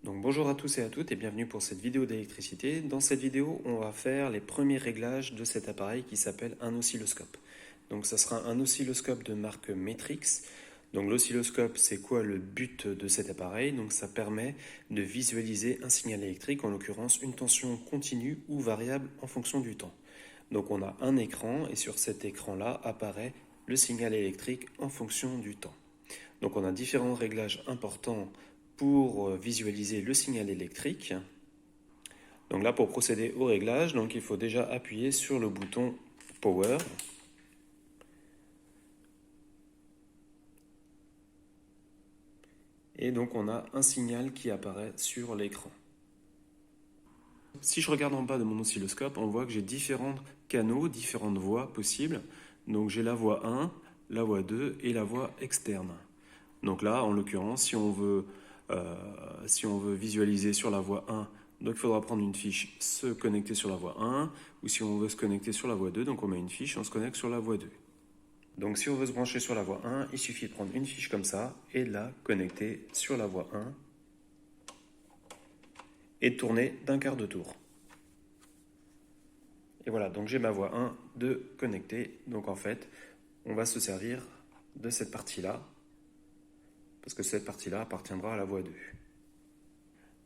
Donc bonjour à tous et à toutes et bienvenue pour cette vidéo d'électricité. Dans cette vidéo, on va faire les premiers réglages de cet appareil qui s'appelle un oscilloscope. Donc ça sera un oscilloscope de marque Matrix. Donc l'oscilloscope, c'est quoi le but de cet appareil? Donc ça permet de visualiser un signal électrique, en l'occurrence une tension continue ou variable en fonction du temps. Donc on a un écran et sur cet écran-là apparaît le signal électrique en fonction du temps. Donc on a différents réglages importants pour visualiser le signal électrique. Donc là, pour procéder au réglage, donc il faut déjà appuyer sur le bouton Power. Et donc on a un signal qui apparaît sur l'écran. Si je regarde en bas de mon oscilloscope, on voit que j'ai différents canaux, différentes voies possibles. Donc j'ai la voie 1, la voie 2 et la voie externe. Donc là, en l'occurrence, si on veut visualiser sur la voie 1, donc il faudra prendre une fiche, se connecter sur la voie 1, ou si on veut se connecter sur la voie 2, donc on met une fiche, on se connecte sur la voie 2. Donc si on veut se brancher sur la voie 1, il suffit de prendre une fiche comme ça et de la connecter sur la voie 1 et de tourner d'un quart de tour. Et voilà, donc j'ai ma voie 1 de connecter. Donc en fait, on va se servir de cette partie-là, parce que cette partie-là appartiendra à la voie 2.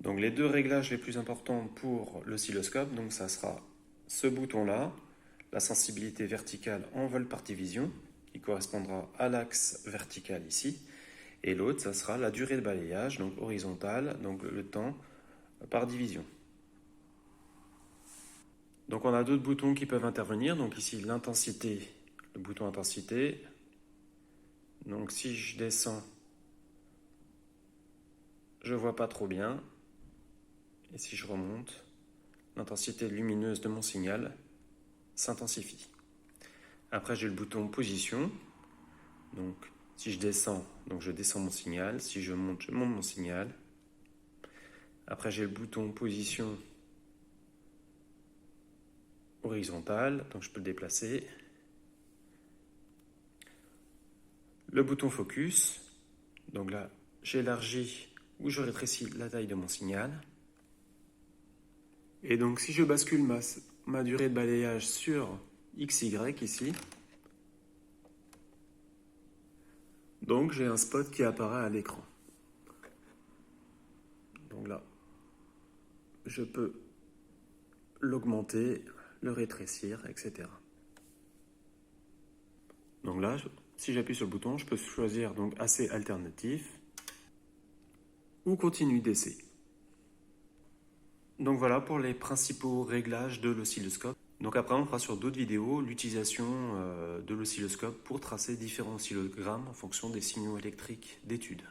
Donc les deux réglages les plus importants pour l'oscilloscope, donc ça sera ce bouton-là, la sensibilité verticale en volt par division, qui correspondra à l'axe vertical ici, et l'autre, ça sera la durée de balayage, donc horizontale, donc le temps par division. Donc on a d'autres boutons qui peuvent intervenir, donc ici l'intensité, le bouton intensité. Donc si je descends, je vois pas trop bien. Et si je remonte, l'intensité lumineuse de mon signal s'intensifie. Après, j'ai le bouton position. Donc, si je descends, donc je descends mon signal. Si je monte mon signal. Après, j'ai le bouton position horizontale. Donc, je peux le déplacer. Le bouton focus. Donc là, j'élargis ou je rétrécis la taille de mon signal. Et donc, si je bascule ma durée de balayage sur XY ici, donc j'ai un spot qui apparaît à l'écran. Donc là, je peux l'augmenter, le rétrécir, etc. Donc là, si j'appuie sur le bouton, je peux choisir donc AC alternatif ou continue DC. Donc voilà pour les principaux réglages de l'oscilloscope. Donc après, on fera sur d'autres vidéos l'utilisation de l'oscilloscope pour tracer différents oscillogrammes en fonction des signaux électriques d'étude.